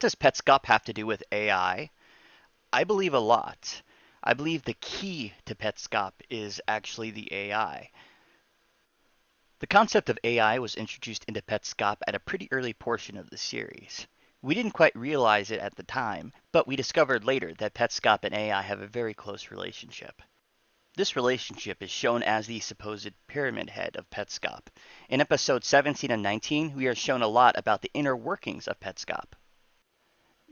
does Petscop have to do with AI? I believe a lot. I believe the key to Petscop is actually the AI. The concept of AI was introduced into Petscop at a pretty early portion of the series. We didn't quite realize it at the time, but we discovered later that Petscop and AI have a very close relationship. This relationship is shown as the supposed pyramid head of Petscop. In episodes 17 and 19, we are shown a lot about the inner workings of Petscop.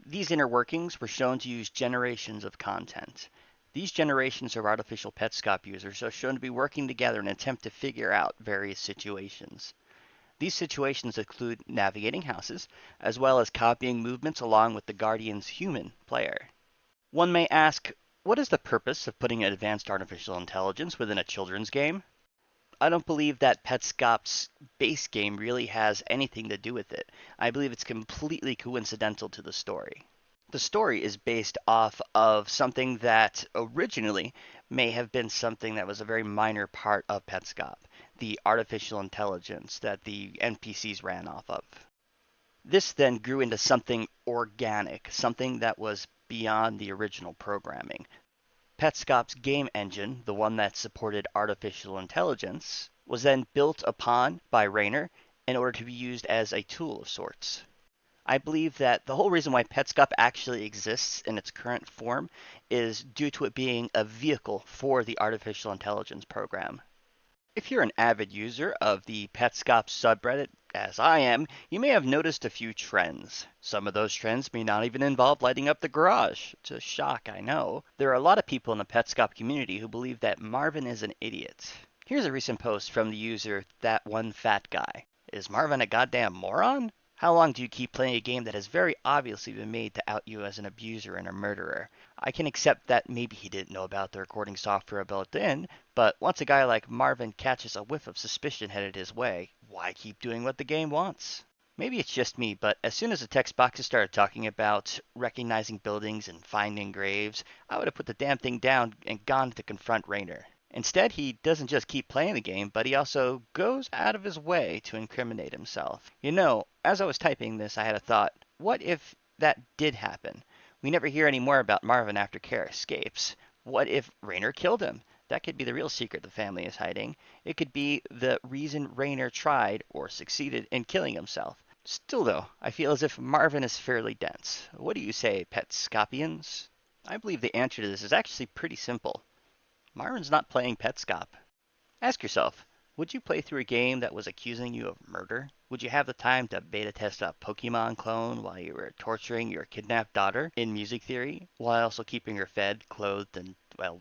These inner workings were shown to use generations of content. These generations of artificial Petscop users are shown to be working together in an attempt to figure out various situations. These situations include navigating houses, as well as copying movements along with the Guardian's human player. One may ask, what is the purpose of putting advanced artificial intelligence within a children's game? I don't believe that Petscop's base game really has anything to do with it. I believe it's completely coincidental to the story. The story is based off of something that originally may have been something that was a very minor part of Petscop, the artificial intelligence that the NPCs ran off of. This then grew into something organic, something that was beyond the original programming. Petscop's game engine, the one that supported artificial intelligence, was then built upon by Rayner in order to be used as a tool of sorts. I believe that the whole reason why Petscop actually exists in its current form is due to it being a vehicle for the artificial intelligence program. If you're an avid user of the Petscop subreddit, as I am, you may have noticed a few trends. Some of those trends may not even involve lighting up the garage. It's a shock, I know. There are a lot of people in the Petscop community who believe that Marvin is an idiot. Here's a recent post from the user That One Fat Guy. Is Marvin a goddamn moron? How long do you keep playing a game that has very obviously been made to out you as an abuser and a murderer? I can accept that maybe he didn't know about the recording software built in, but once a guy like Marvin catches a whiff of suspicion headed his way, why keep doing what the game wants? Maybe it's just me, but as soon as the text boxes started talking about recognizing buildings and finding graves, I would have put the damn thing down and gone to confront Rayner. Instead, he doesn't just keep playing the game, but he also goes out of his way to incriminate himself. You know, as I was typing this, I had a thought. What if that did happen? We never hear any more about Marvin after Kara escapes. What if Rayner killed him? That could be the real secret the family is hiding. It could be the reason Rayner tried, or succeeded, in killing himself. Still, though, I feel as if Marvin is fairly dense. What do you say, Petscopians? I believe the answer to this is actually pretty simple. Marvin's not playing Petscop. Ask yourself, would you play through a game that was accusing you of murder? Would you have the time to beta test a Pokemon clone while you were torturing your kidnapped daughter in Music Theory, while also keeping her fed, clothed, and, well,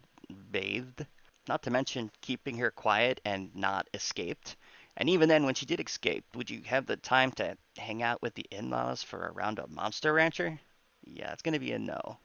bathed? Not to mention keeping her quiet and not escaped. And even then, when she did escape, would you have the time to hang out with the in-laws for a round of Monster Rancher? Yeah, it's going to be a no.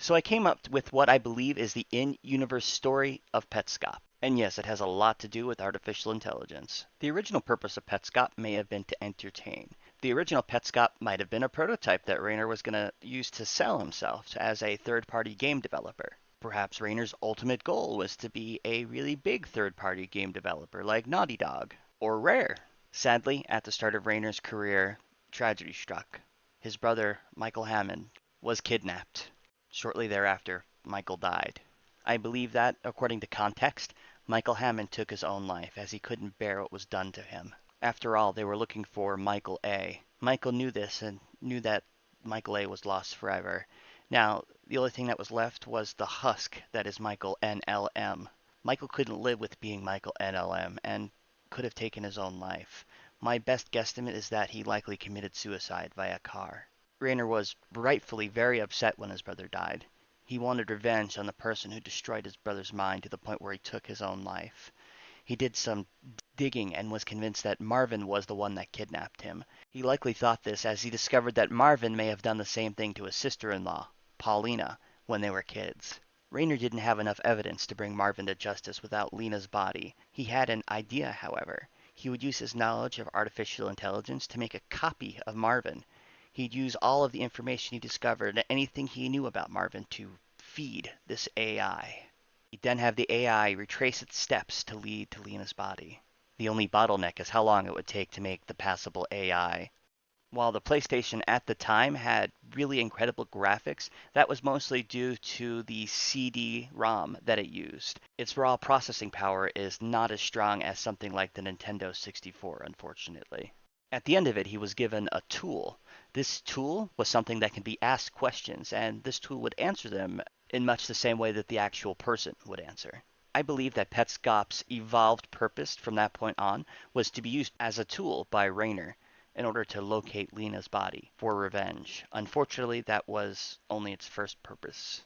So I came up with what I believe is the in-universe story of Petscop. And yes, it has a lot to do with artificial intelligence. The original purpose of Petscop may have been to entertain. The original Petscop might have been a prototype that Rayner was going to use to sell himself as a third-party game developer. Perhaps Rayner's ultimate goal was to be a really big third-party game developer like Naughty Dog or Rare. Sadly, at the start of Rayner's career, tragedy struck. His brother, Michael Hammond, was kidnapped. Shortly thereafter, Michael died. I believe that, according to context, Michael Hammond took his own life as he couldn't bear what was done to him. After all, they were looking for Michael A. Michael knew this and knew that Michael A was lost forever. Now, the only thing that was left was the husk that is Michael NLM. Michael couldn't live with being Michael NLM and could have taken his own life. My best guesstimate is that he likely committed suicide via car. Rayner was rightfully very upset when his brother died. He wanted revenge on the person who destroyed his brother's mind to the point where he took his own life. He did some digging and was convinced that Marvin was the one that kidnapped him. He likely thought this as he discovered that Marvin may have done the same thing to his sister-in-law, Paulina, when they were kids. Rayner didn't have enough evidence to bring Marvin to justice without Lena's body. He had an idea, however. He would use his knowledge of artificial intelligence to make a copy of Marvin. He'd use all of the information he discovered and anything he knew about Marvin to feed this AI. He'd then have the AI retrace its steps to lead to Lena's body. The only bottleneck is how long it would take to make the passable AI. While the PlayStation at the time had really incredible graphics, that was mostly due to the CD-ROM that it used. Its raw processing power is not as strong as something like the Nintendo 64, unfortunately. At the end of it, he was given a tool. This tool was something that can be asked questions, and this tool would answer them in much the same way that the actual person would answer. I believe that Petscop's evolved purpose from that point on was to be used as a tool by Rainer in order to locate Lena's body for revenge. Unfortunately, that was only its first purpose.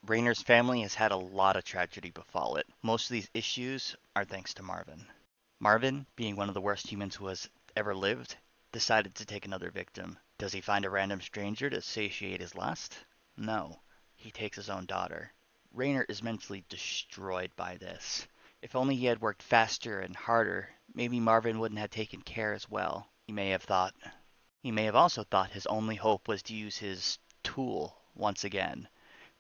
Rainer's family has had a lot of tragedy befall it. Most of these issues are thanks to Marvin. Marvin, being one of the worst humans who has ever lived, decided to take another victim. Does he find a random stranger to satiate his lust? No. He takes his own daughter. Rainer is mentally destroyed by this. If only he had worked faster and harder, maybe Marvin wouldn't have taken care as well. He may have thought. He may have also thought his only hope was to use his tool once again.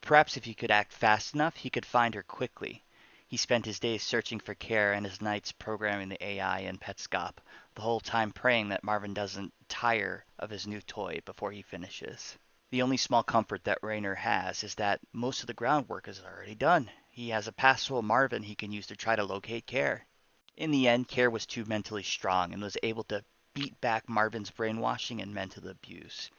Perhaps if he could act fast enough, he could find her quickly. He spent his days searching for Care and his nights programming the AI in Petscop, the whole time praying that Marvin doesn't tire of his new toy before he finishes. The only small comfort that Rainer has is that most of the groundwork is already done. He has a passable Marvin he can use to try to locate Care. In the end, Care was too mentally strong and was able to beat back Marvin's brainwashing and mental abuse.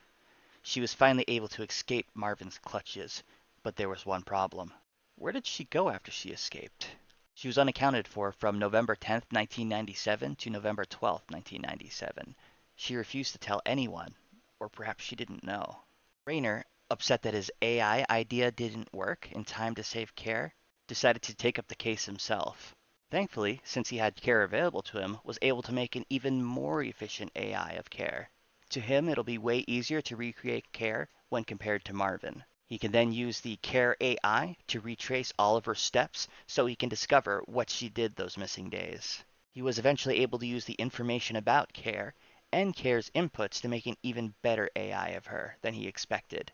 She was finally able to escape Marvin's clutches, but there was one problem. Where did she go after she escaped? She was unaccounted for from November 10th, 1997 to November 12th, 1997. She refused to tell anyone, or perhaps she didn't know. Rainer, upset that his AI idea didn't work in time to save Care, decided to take up the case himself. Thankfully, since he had Care available to him, was able to make an even more efficient AI of Care. To him, it'll be way easier to recreate Care when compared to Marvin. He can then use the Care AI to retrace all of her steps so he can discover what she did those missing days. He was eventually able to use the information about Care and Care's inputs to make an even better AI of her than he expected.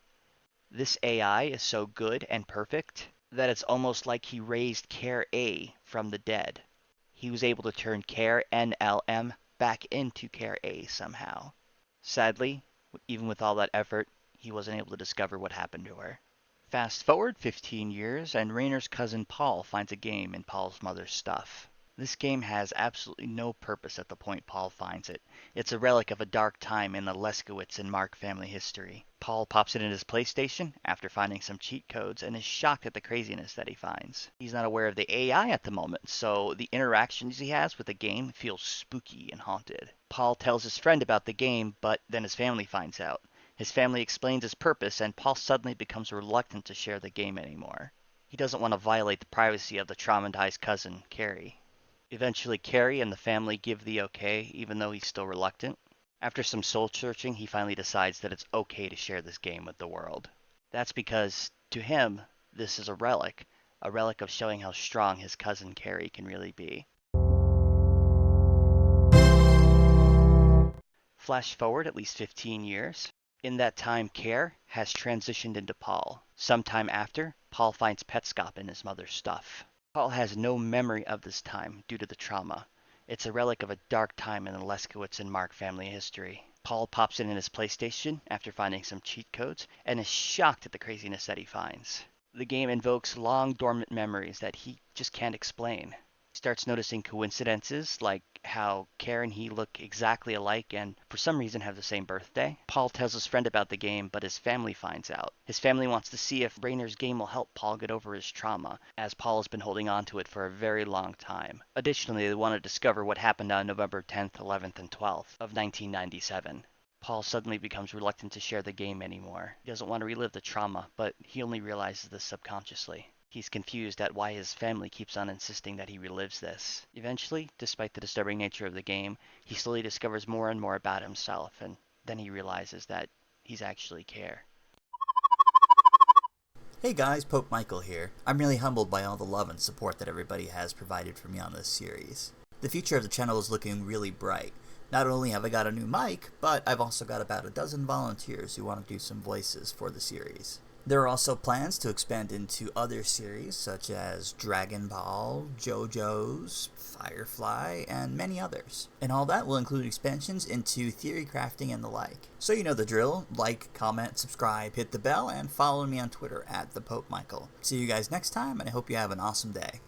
This AI is so good and perfect that it's almost like he raised Care A from the dead. He was able to turn Care NLM back into Care A somehow. Sadly, even with all that effort, he wasn't able to discover what happened to her. Fast forward 15 years, and Rainer's cousin Paul finds a game in Paul's mother's stuff. This game has absolutely no purpose at the point Paul finds it. It's a relic of a dark time in the Leskowitz and Mark family history. Paul pops it in his PlayStation after finding some cheat codes and is shocked at the craziness that he finds. He's not aware of the AI at the moment, so the interactions he has with the game feel spooky and haunted. Paul tells his friend about the game, but then his family finds out. His family explains his purpose, and Paul suddenly becomes reluctant to share the game anymore. He doesn't want to violate the privacy of the traumatized cousin, Carrie. Eventually, Carrie and the family give the okay, even though he's still reluctant. After some soul searching, he finally decides that it's okay to share this game with the world. That's because, to him, this is a relic of showing how strong his cousin Carrie can really be. Flash forward at least 15 years. In that time, Care has transitioned into Paul. Sometime after, Paul finds Petscop in his mother's stuff. Paul has no memory of this time due to the trauma. It's a relic of a dark time in the Leskowitz and Mark family history. Paul pops it in his PlayStation after finding some cheat codes and is shocked at the craziness that he finds. The game invokes long dormant memories that he just can't explain. He starts noticing coincidences like how Care and he look exactly alike and for some reason have the same birthday. Paul tells his friend about the game, but his family finds out. His family wants to see if Rainer's game will help Paul get over his trauma, as Paul has been holding on to it for a very long time. Additionally, they want to discover what happened on November 10th, 11th, and 12th of 1997. Paul suddenly becomes reluctant to share the game anymore. He doesn't want to relive the trauma, but he only realizes this subconsciously. He's confused at why his family keeps on insisting that he relives this. Eventually, despite the disturbing nature of the game, he slowly discovers more and more about himself, and then he realizes that he's actually Care. Hey guys, Pope Michael here. I'm really humbled by all the love and support that everybody has provided for me on this series. The future of the channel is looking really bright. Not only have I got a new mic, but I've also got about a dozen volunteers who want to do some voices for the series. There are also plans to expand into other series such as Dragon Ball, JoJo's, Firefly, and many others. And all that will include expansions into theory crafting and the like. So you know the drill. Like, comment, subscribe, hit the bell, and follow me on Twitter at ThePopeMichael. See you guys next time, and I hope you have an awesome day.